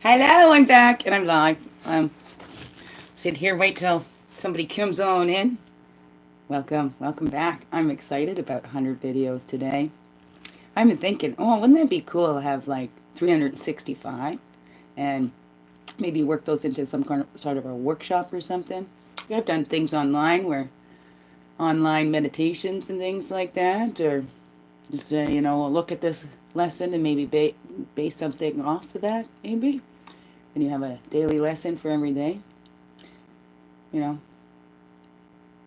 Hello, I'm back and I'm live. Sit here, wait till somebody comes on in. Welcome back. I'm excited about 100 videos today. I've been thinking, oh, wouldn't that be cool to have like 365 and maybe work those into some kind of sort of a workshop or something. I've done things online where online meditations and things like that, or just look at this lesson and maybe base something off of that, maybe. And you have a daily lesson for every day. You know,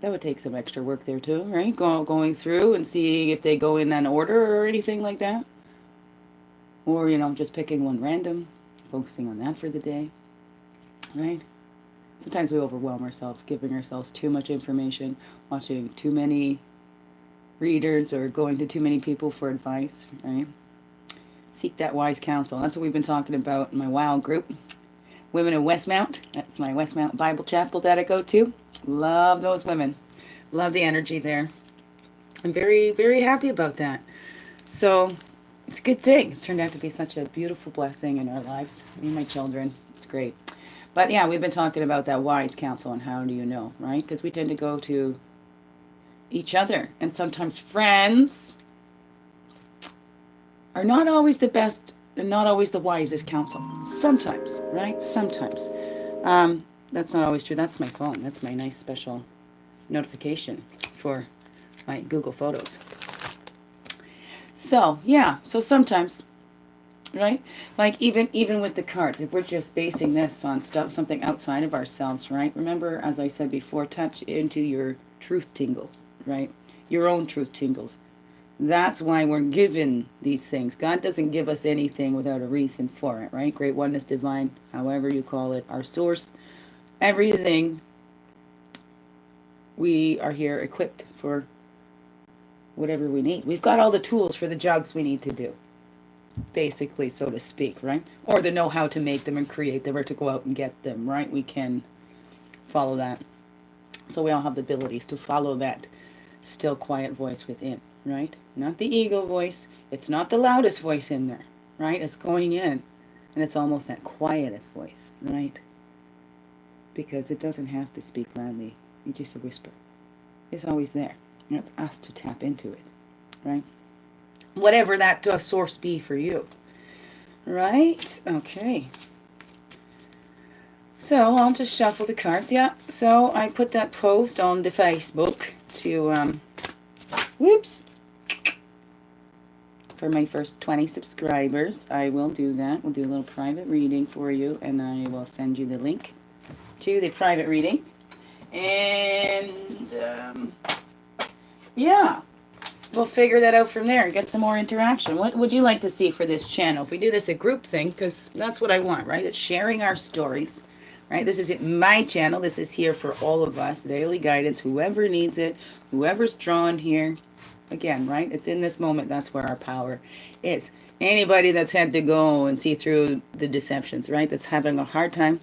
that would take some extra work there too, right? Going through and seeing if they go in an order or anything like that. Or, just picking one random, focusing on that for the day, right? Sometimes we overwhelm ourselves, giving ourselves too much information, watching too many readers or going to too many people for advice, right? Seek that wise counsel. That's what we've been talking about in my WOW group. Women of Westmount. That's my Westmount Bible Chapel that I go to. Love those women. Love the energy there. I'm very, very happy about that. So it's a good thing. It's turned out to be such a beautiful blessing in our lives. Me and my children. It's great. But yeah, we've been talking about that wise counsel and how do you know, right? Because we tend to go to each other. And sometimes friends are not always the best and not always the wisest counsel. Sometimes, right? Sometimes. That's not always true. That's my phone. That's my nice special notification for my Google Photos. So, yeah. So sometimes, right? Like even with the cards, if we're just basing this on something outside of ourselves, right? Remember, as I said before, touch into your truth tingles, right? Your own truth tingles. That's why we're given these things. God doesn't give us anything without a reason for it, right? Great oneness, divine, however you call it, our source, everything. We are here equipped for whatever we need. We've got all the tools for the jobs we need to do, basically, so to speak, right? Or the know how to make them and create them or to go out and get them, right? We can follow that. So we all have the abilities to follow that still quiet voice within, right? Not the ego voice. It's not the loudest voice in there, right? It's going in, and it's almost that quietest voice, right? Because it doesn't have to speak loudly. It's just a whisper. It's always there. And it's us to tap into it, right? Whatever that source be for you, right? Okay. So I'll just shuffle the cards. Yeah. So I put that post on the Facebook to whoops, for my first 20 subscribers. I will do that. We'll do a little private reading for you, and I will send you the link to the private reading. And yeah, we'll figure that out from there and get some more interaction. What would you like to see for this channel? If we do this a group thing, because that's what I want, right? It's sharing our stories, right? This is my channel. This is here for all of us. Daily guidance, whoever needs it, whoever's drawn here. Again, right? It's in this moment. That's where our power is. Anybody that's had to go and see through the deceptions, right? That's having a hard time.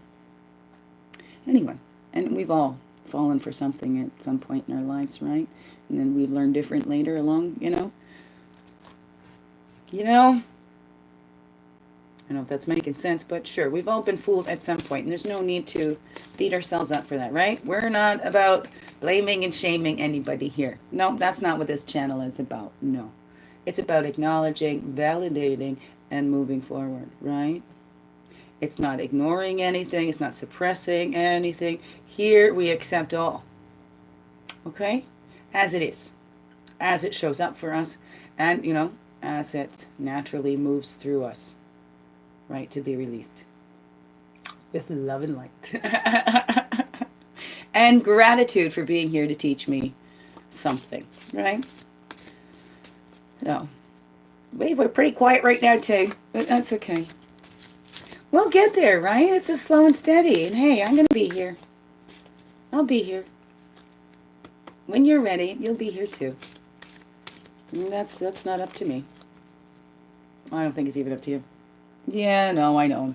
Anyone. And we've all fallen for something at some point in our lives, right? And then we learn different later along, I don't know if that's making sense, but sure, we've all been fooled at some point, and there's no need to beat ourselves up for that, right? We're not about blaming and shaming anybody here. No, that's not what this channel is about. No. It's about acknowledging, validating, and moving forward, right? It's not ignoring anything. It's not suppressing anything. Here, we accept all. Okay? As it is. As it shows up for us. And, as it naturally moves through us. Right? To be released. With love and light. And gratitude for being here to teach me something. Right? So, we're pretty quiet right now, too. But that's okay. We'll get there, right? It's just slow and steady. And hey, I'm going to be here. I'll be here. When you're ready, you'll be here too. And that's not up to me. I don't think it's even up to you. Yeah, no, I know.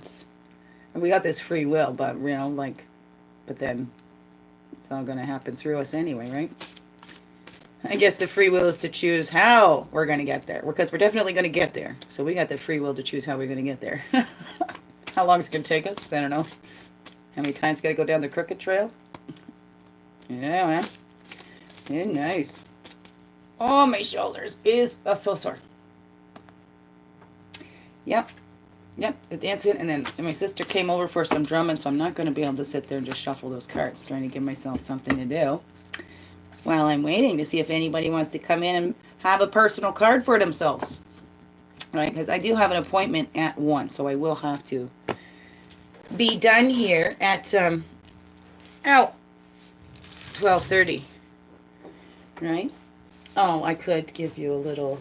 We got this free will, but, but then it's all going to happen through us anyway, right? I guess the free will is to choose how we're going to get there. Because we're definitely going to get there. So we got the free will to choose how we're going to get there. How long is it going to take us? I don't know. How many times got to go down the crooked trail? Yeah, man. Yeah, nice. Oh, my shoulders is so sore. Yep. Yep, that's it. And then my sister came over for some drumming, so I'm not going to be able to sit there and just shuffle those cards. I'm trying to give myself something to do while I'm waiting to see if anybody wants to come in and have a personal card for themselves. Right? Because I do have an appointment at 1, so I will have to be done here at 12:30. Right? Oh, I could give you a little,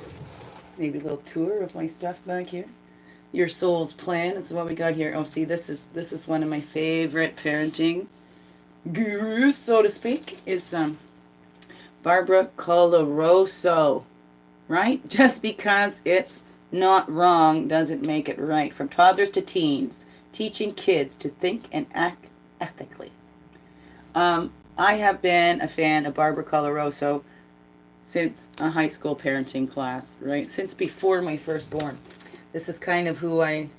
maybe a little tour of my stuff back here. Your soul's plan is what we got here. Oh, see, this is one of my favorite parenting gurus, so to speak, is Barbara Coloroso, right? Just because it's not wrong doesn't make it right. From toddlers to teens, teaching kids to think and act ethically. I have been a fan of Barbara Coloroso since a high school parenting class, right? Since before my firstborn. This is kind of who I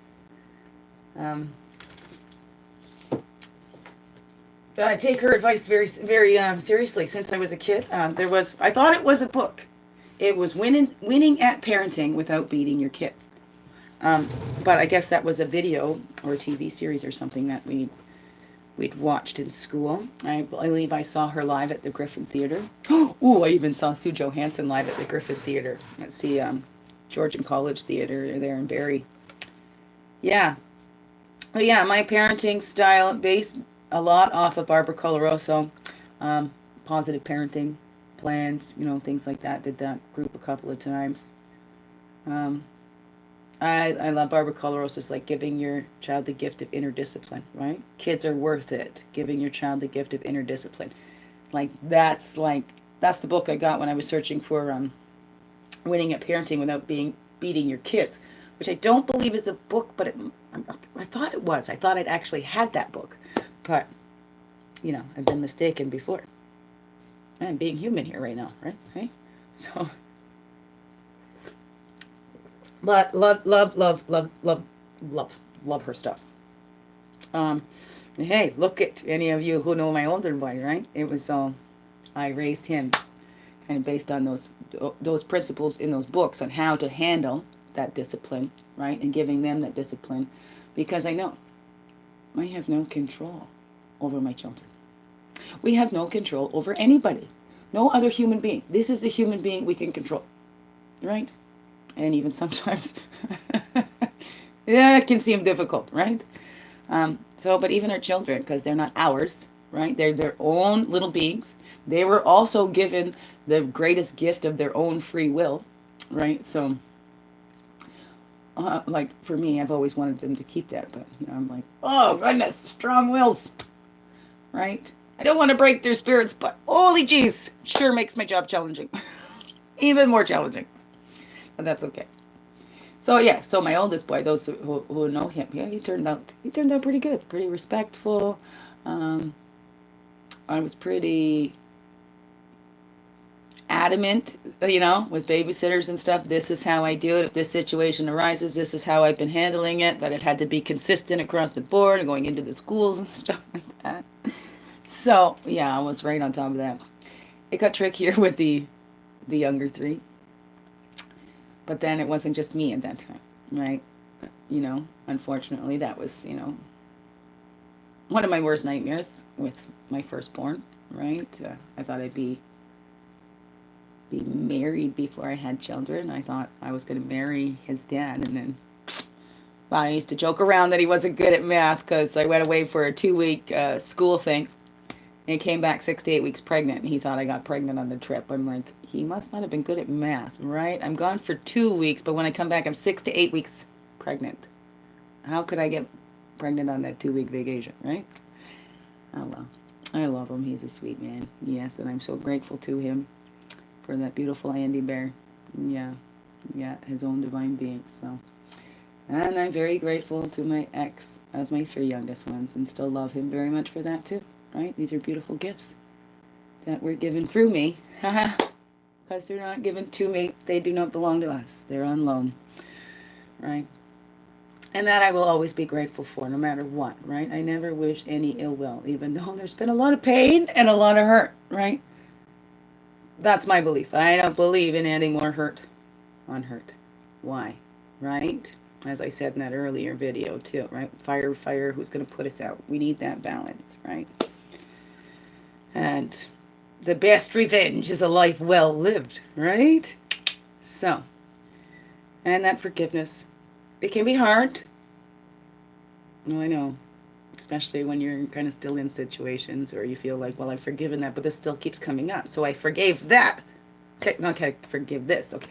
take her advice very, very seriously. Since I was a kid, I thought it was a book. It was winning at parenting without beating your kids. But I guess that was a video or a TV series or something that we'd watched in school. I believe I saw her live at the Griffin Theater. Oh, I even saw Sue Johansson live at the Griffin Theater. Let's see, Georgian College Theater there in Barrie. Yeah. But yeah, my parenting style based a lot off of Barbara Coloroso. Positive parenting plans, things like that. Did that group a couple of times. I love Barbara Coloroso. It's like giving your child the gift of inner discipline, right? Kids are worth it. Giving your child the gift of inner discipline. That's the book I got when I was searching for winning at parenting without beating your kids, which I don't believe is a book, but I thought it was. I thought I'd actually had that book, but I've been mistaken before. I'm being human here right now, right? Okay? So, but love her stuff. Hey, look at any of you who know my older boy, right? It was I raised him kind of based on those principles in those books on how to handle that discipline, right? And giving them that discipline, because I know I have no control over my children. We have no control over anybody. No other human being. This is the human being we can control, right? And even sometimes, yeah, it can seem difficult, right? But even our children, because they're not ours, right? They're their own little beings. They were also given the greatest gift of their own free will, right? So, for me, I've always wanted them to keep that, but I'm like, oh goodness, strong wills, right? I don't want to break their spirits, but holy jeez, sure makes my job challenging, even more challenging. But that's okay. So yeah, so my oldest boy, those who know him, yeah, he turned out pretty good, pretty respectful. I was pretty adamant, with babysitters and stuff. This is how I do it. If this situation arises, this is how I've been handling it. That it had to be consistent across the board and going into the schools and stuff like that. So yeah, I was right on top of that. It got trickier with the younger 3. But then it wasn't just me at that time, right? Unfortunately, that was, one of my worst nightmares with my firstborn, right? I thought I'd be married before I had children. I thought I was going to marry his dad, and then I used to joke around that he wasn't good at math because I went away for a 2-week school thing and came back 6 to 8 weeks pregnant, and he thought I got pregnant on the trip. I'm like, he must not have been good at math, right? I'm gone for 2 weeks, but when I come back, I'm 6 to 8 weeks pregnant. How could I get pregnant on that 2-week vacation, right? Oh, well. I love him. He's a sweet man. Yes, and I'm so grateful to him for that beautiful Andy Bear. Yeah, his own divine being. So, and I'm very grateful to my ex of my 3 youngest ones, and still love him very much for that too, right? These are beautiful gifts that were given through me. Because they're not given to me. They do not belong to us. They're on loan, right? And that I will always be grateful for, no matter what, right? I never wish any ill will, even though there's been a lot of pain and a lot of hurt, right? That's my belief. I don't believe in any more hurt on hurt. Why? Right? As I said in that earlier video, too, right? Fire, fire, who's going to put us out? We need that balance, right? And the best revenge is a life well lived, right? So, and that forgiveness, it can be hard. No, I know. Especially when you're kind of still in situations or you feel like, well, I've forgiven that, but this still keeps coming up. So I forgave that. Okay, okay, forgive this. Okay,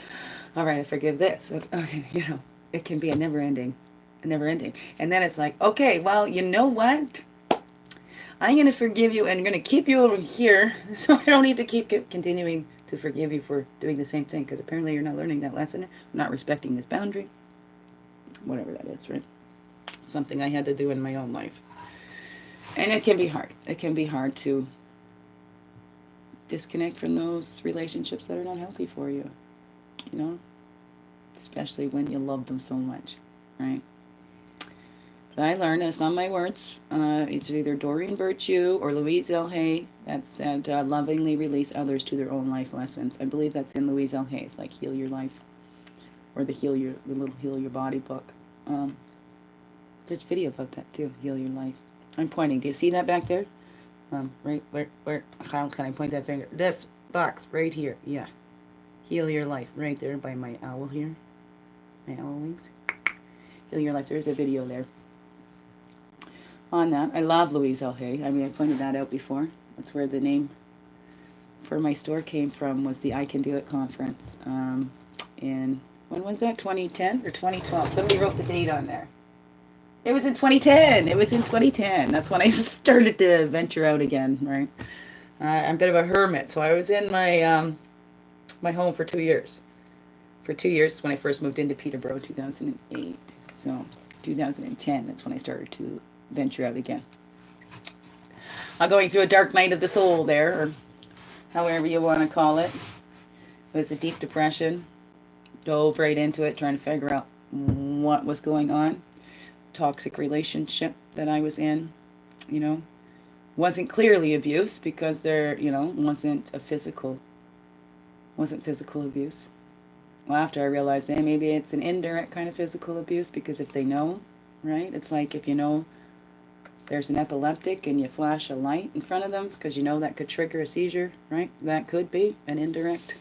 all right, I forgive this. Okay, you know, it can be a never ending. And then it's like, okay, well, you know what? I'm going to forgive you and I'm going to keep you over here so I don't need to keep continuing to forgive you for doing the same thing because apparently you're not learning that lesson, not respecting this boundary, whatever that is, right? Something I had to do in my own life. And it can be hard. It can be hard to disconnect from those relationships that are not healthy for you, you know, especially when you love them so much, right? But I learned, it's not my words, it's either Doreen Virtue or Louise L. Hay that said, lovingly release others to their own life lessons. I believe that's in Louise L. Hay's, like Heal Your Life, or the little Heal Your Body book. There's a video about that too, Heal Your Life. I'm pointing. Do you see that back there? Right, where, how can I point that finger? This box right here. Yeah. Heal Your Life. Right there by my owl here. My owl wings. Heal Your Life. There's a video there on that. I love Louise L. Hay. I mean, I pointed that out before. That's where the name for my store came from, was the I Can Do It conference. In, when was that? 2010 or 2012? Somebody wrote the date on there. It was in 2010. It was in 2010. That's when I started to venture out again, right? I'm a bit of a hermit, so I was in my my home for 2 years. For 2 years when I first moved into Peterborough, 2008. So 2010, that's when I started to venture out again. I'm going through a dark night of the soul there, or however you want to call it. It was a deep depression. Dove right into it, trying to figure out what was going on. Toxic relationship that I was in, you know, wasn't clearly abuse because there, you know, wasn't physical abuse. Well, after I realized, hey, maybe it's an indirect kind of physical abuse, because if they know, right, it's like if you know there's an epileptic and you flash a light in front of them because you know that could trigger a seizure, right? That could be an indirect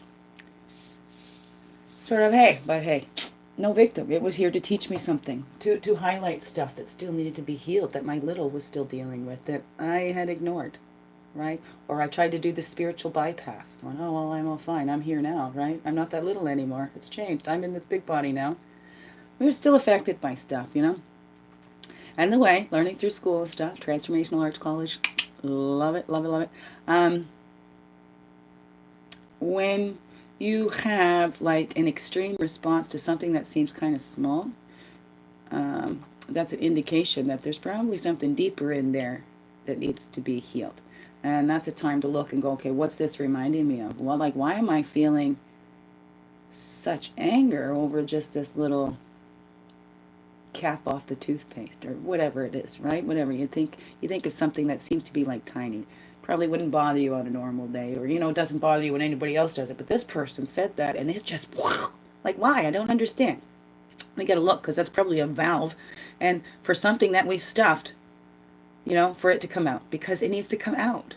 sort of, hey, no victim. It was here to teach me something, to highlight stuff that still needed to be healed, that my little was still dealing with, that I had ignored, right? Or I tried to do the spiritual bypass, going, oh, well, I'm all fine. I'm here now, right? I'm not that little anymore. It's changed. I'm in this big body now. We were still affected by stuff, you know? And the way, learning through school and stuff, Transformational Arts College, love it, love it, love it. When you have like an extreme response to something that seems kind of small, that's an indication that there's probably something deeper in there that needs to be healed. And that's a time to look and go, okay, what's this reminding me of? Well, like, why am I feeling such anger over just this little cap off the toothpaste or whatever it is, right? Whatever you think of something that seems to be like tiny. Probably wouldn't bother you on a normal day, or, you know, it doesn't bother you when anybody else does it. But this person said that, and it just, like, why? I don't understand. We got to look, because that's probably a valve. And for something that we've stuffed, you know, for it to come out, because it needs to come out.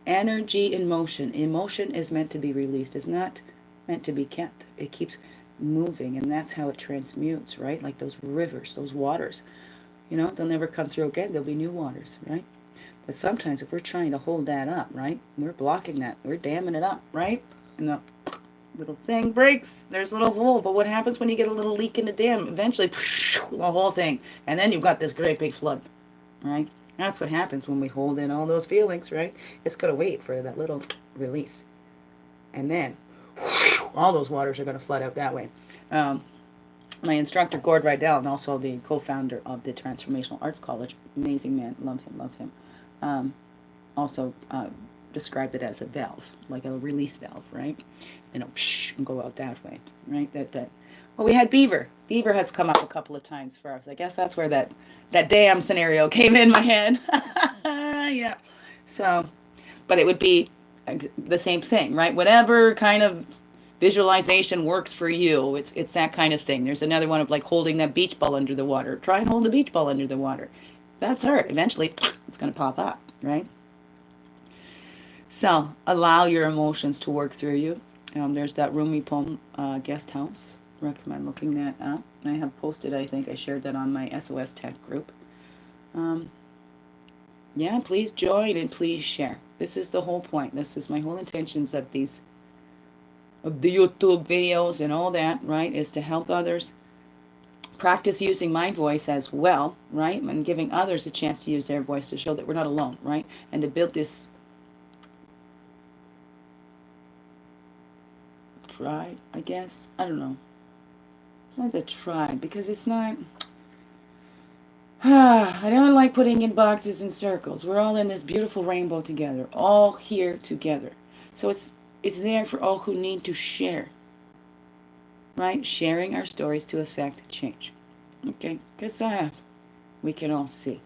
Energy in motion. Emotion is meant to be released. It's not meant to be kept. It keeps moving, and that's how it transmutes, right? Like those rivers, those waters. You know, they'll never come through again. There'll be new waters, right? But sometimes if we're trying to hold that up, right, we're blocking that. We're damming it up, right? And the little thing breaks. There's a little hole. But what happens when you get a little leak in the dam? Eventually, the whole thing. And then you've got this great big flood, right? That's what happens when we hold in all those feelings, right? It's going to wait for that little release. And then all those waters are going to flood out that way. My instructor, Gord Rydell, and also the co-founder of the Transformational Arts College, amazing man, love him. Also described it as a valve, like a release valve, right? And it'll and go out that way, right? Well, we had beaver. Beaver has come up a couple of times for us. I guess that's where that dam scenario came in my head. Yeah. So, but it would be the same thing, right? Whatever kind of visualization works for you, it's that kind of thing. There's another one of like holding that beach ball under the water. Try and hold the beach ball under the water. That's hard. Eventually, it's going to pop up, right? So allow your emotions to work through you. There's that Rumi poem, Guest House. Recommend looking that up. I have posted, I think I shared that on my SOS Tech group. Yeah, please join and please share. This is the whole point. This is my whole intentions of the YouTube videos and all that, right, is to help others practice using my voice as well, right, and giving others a chance to use their voice to show that we're not alone, right, and to build this tribe, I guess. I don't know. It's not the tribe, because it's not... I don't like putting in boxes and circles. We're all in this beautiful rainbow together, all here together. So it's there for all who need to share, right? Sharing our stories to affect change, okay? Because we can all see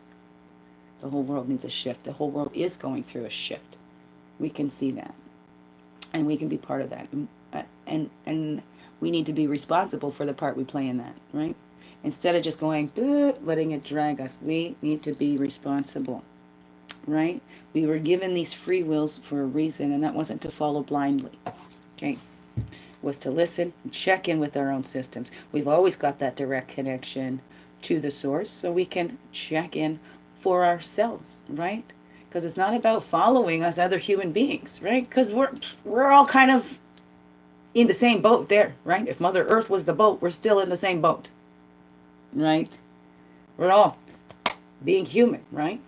the whole world needs a shift. The whole world is going through a shift. We can see that, and we can be part of that, and we need to be responsible for the part we play in that, right? Instead of just going, letting it drag us, we need to be responsible, right? We were given these free wills for a reason, and that wasn't to follow blindly, okay? It was to listen and check in with our own systems. We've always got that direct connection to the source, so we can check in for ourselves, right? Because it's not about following us other human beings, right? Because we're all kind of in the same boat there, right? If Mother Earth was the boat, we're still in the same boat, right? We're all being human, right?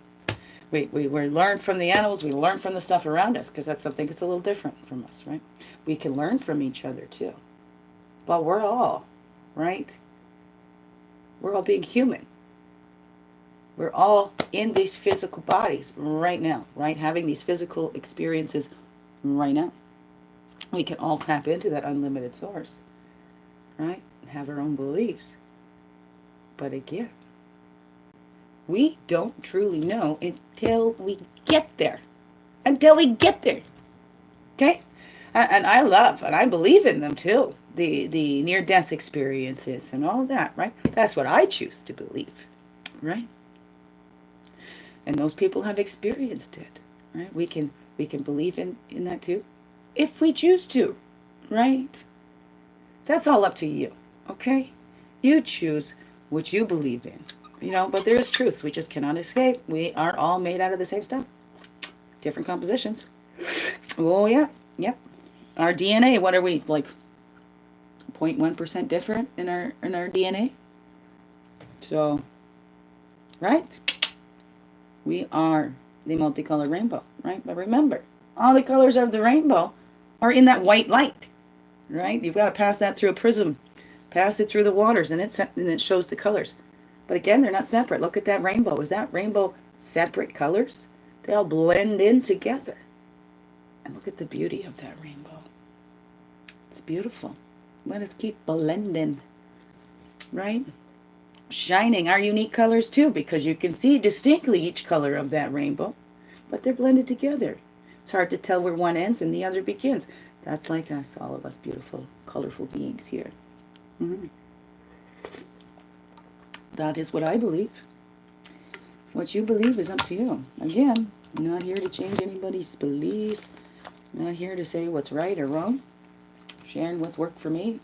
We learn from the animals, we learn from the stuff around us, because that's something that's a little different from us, right? We can learn from each other too. But we're all, right? We're all being human. We're all in these physical bodies right now, right? Having these physical experiences right now. We can all tap into that unlimited source, right? And have our own beliefs. But again, we don't truly know until we get there. Until we get there. Okay? And I love, and I believe in them too. The near-death experiences and all that, right? That's what I choose to believe, right? And those people have experienced it, right? We can believe in that too, if we choose to, right? That's all up to you, okay? You choose what you believe in, but there is truths we just cannot escape. We are all made out of the same stuff. Different compositions. Oh, yeah. Yep. Our DNA, what are we, like 0.1% different in our DNA? So, right? We are the multicolored rainbow, right? But remember, all the colors of the rainbow are in that white light, right? You've got to pass that through a prism, pass it through the waters, and it shows the colors. But again, they're not separate. Look at that rainbow. Is that rainbow separate colors? They all blend in together. And look at the beauty of that rainbow. It's beautiful. Let us keep blending, right? Shining our unique colors too, because you can see distinctly each color of that rainbow, but they're blended together. It's hard to tell where one ends and the other begins. That's like us, all of us beautiful, colorful beings here. Mm-hmm. That is what I believe. What you believe is up to you. Again, I'm not here to change anybody's beliefs. I'm not here to say what's right or wrong. Sharing what's worked for me,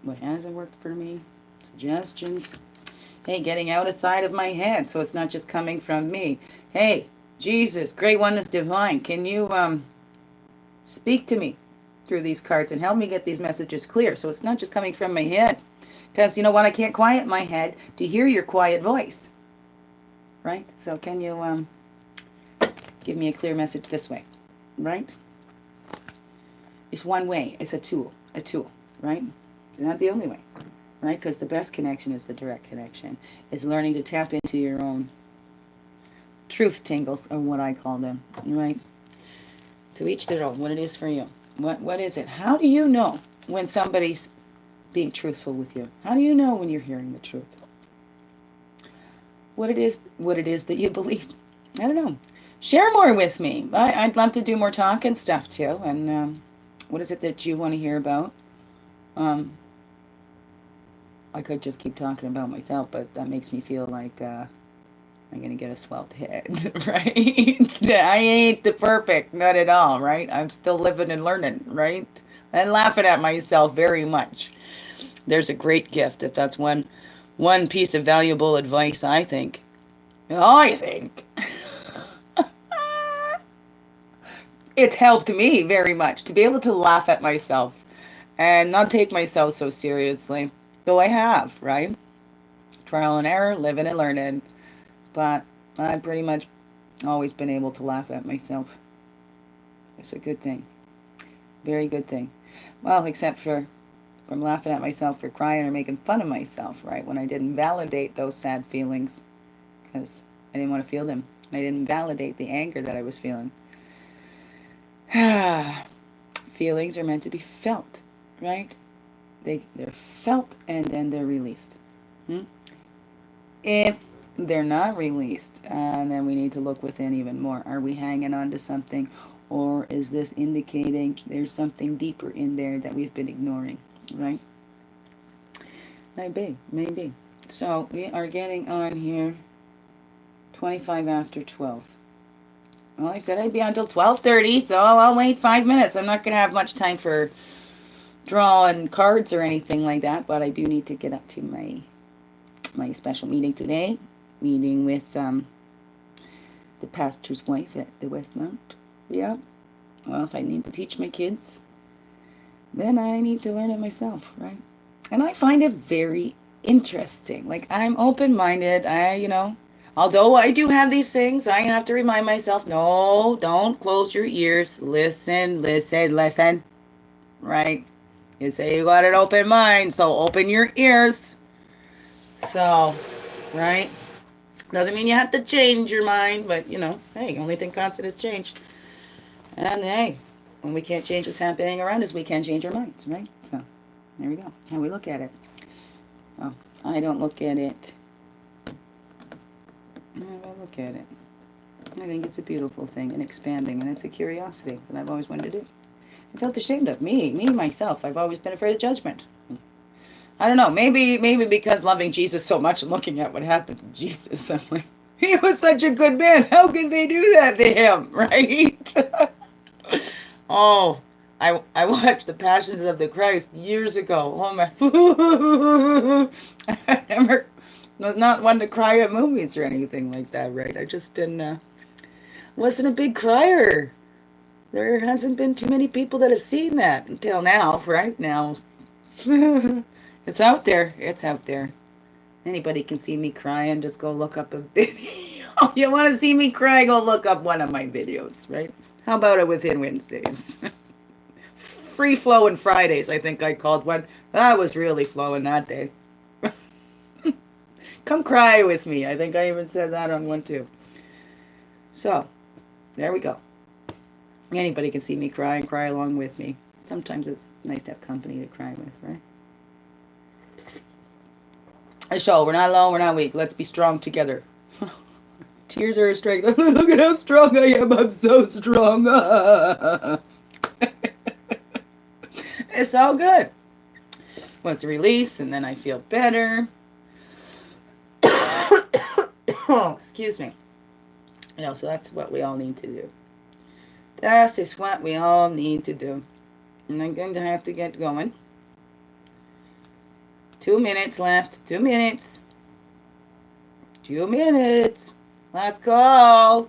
what hasn't worked for me, suggestions. Hey, getting outside of my head, so it's not just coming from me. Hey, Jesus, Great Oneness Divine, can you speak to me through these cards and help me get these messages clear, so it's not just coming from my head? Because you know what, I can't quiet my head to hear your quiet voice, right? So can you give me a clear message this way, right? It's one way. It's a tool, right? It's not the only way, right? Because the best connection is the direct connection. Is learning to tap into your own truth tingles, or what I call them, right? To each their own. What it is for you. What is it? How do you know when somebody's being truthful with you? How do you know when you're hearing the truth? What it is that you believe? I don't know. Share more with me. I'd love to do more talk and stuff too. And what is it that you want to hear about? I could just keep talking about myself, but that makes me feel like I'm going to get a swelled head, right? I ain't the perfect, not at all, right? I'm still living and learning, right? And laughing at myself very much. There's a great gift if that's one piece of valuable advice, I think. It's helped me very much to be able to laugh at myself and not take myself so seriously. Though I have, right? Trial and error, living and learning. But I've pretty much always been able to laugh at myself. It's a good thing. Very good thing. Well, except for from laughing at myself for crying or making fun of myself, right? When I didn't validate those sad feelings because I didn't want to feel them. I didn't validate the anger that I was feeling. Feelings are meant to be felt, right? They're felt and then they're released. If they're not released, then we need to look within even more. Are we hanging on to something, or is this indicating there's something deeper in there that we've been ignoring, right? Maybe. So we are getting on here 25 after 12. Well, I said I'd be on till 12:30, so I'll wait 5 minutes. I'm not going to have much time for drawing cards or anything like that, but I do need to get up to my special meeting today. Meeting with the pastor's wife at the Westmount. Yeah. Well, if I need to teach my kids, then I need to learn it myself, right? And I find it very interesting. Like, I'm open-minded. Although I do have these things, I have to remind myself, no, don't close your ears. Listen. Right? You say you got an open mind, so open your ears. So, right? Doesn't mean you have to change your mind, but, hey, only thing constant is change. And, hey, when we can't change what's happening around us, we can change our minds, right? So, there we go. How we look at it. Well, I don't look at it. I think it's a beautiful thing and expanding, and it's a curiosity that I've always wanted to do. I felt ashamed of me, myself. I've always been afraid of judgment. I don't know, maybe because loving Jesus so much and looking at what happened to Jesus, I'm like, he was such a good man. How could they do that to him, right? Oh, I watched The Passions of the Christ years ago. Oh my, I never was not one to cry at movies or anything like that, right? I just been wasn't a big crier. There hasn't been too many people that have seen that until now, right now. It's out there. Anybody can see me crying. Just go look up a video. You want to see me cry? Go look up one of my videos, right? How about it within Wednesdays? Free flowing Fridays, I think I called one. I was really flowing that day. Come cry with me. I think I even said that on one too. So, there we go. Anybody can see me cry and cry along with me. Sometimes it's nice to have company to cry with, right? A show. We're not alone. We're not weak. Let's be strong together. Tears are a strength. Look at how strong I am. I'm so strong. It's all good. Once release, and then I feel better. Excuse me. So that's what we all need to do. That is what we all need to do. And I'm going to have to get going. 2 minutes left. 2 minutes. 2 minutes. Last call.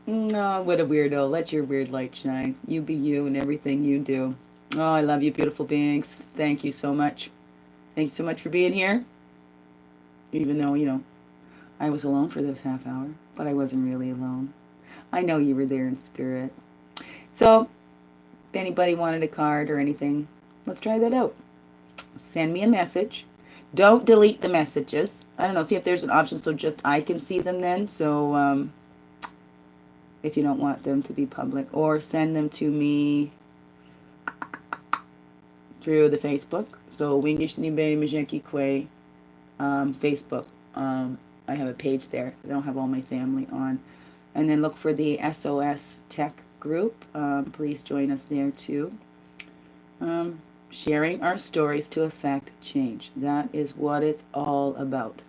Oh, what a weirdo. Let your weird light shine. You be you in everything you do. Oh, I love you, beautiful beings. Thank you so much. Thank you so much for being here. Even though, I was alone for this half hour, but I wasn't really alone. I know you were there in spirit. So, if anybody wanted a card or anything, let's try that out. Send me a message. Don't delete the messages. I don't know. See if there's an option so just I can see them then. So if you don't want them to be public, or send them to me through the Facebook. So Wingish Nibe Mijeki Kwe Facebook. I have a page there. I don't have all my family on. And then look for the SOS Tech group. Please join us there too. Sharing our stories to affect change. That is what it's all about.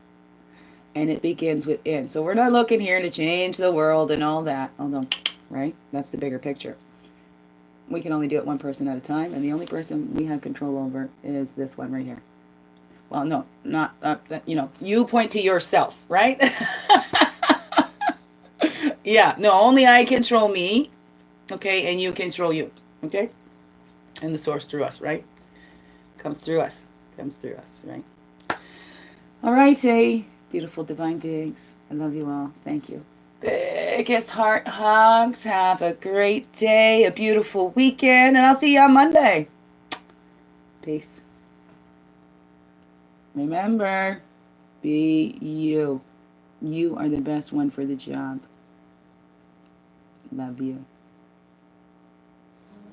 And it begins within. So we're not looking here to change the world and all that. Although, right? That's the bigger picture. We can only do it one person at a time, and the only person we have control over is this one right here. Well, no, not, you point to yourself, right? Yeah, no, only I control me, okay, and you control you, okay? And the source through us, right? Comes through us, right? All righty, beautiful divine beings. I love you all. Thank you. Biggest heart hugs. Have a great day, a beautiful weekend, and I'll see you on Monday. Peace. Remember, be you. You are the best one for the job. Love you.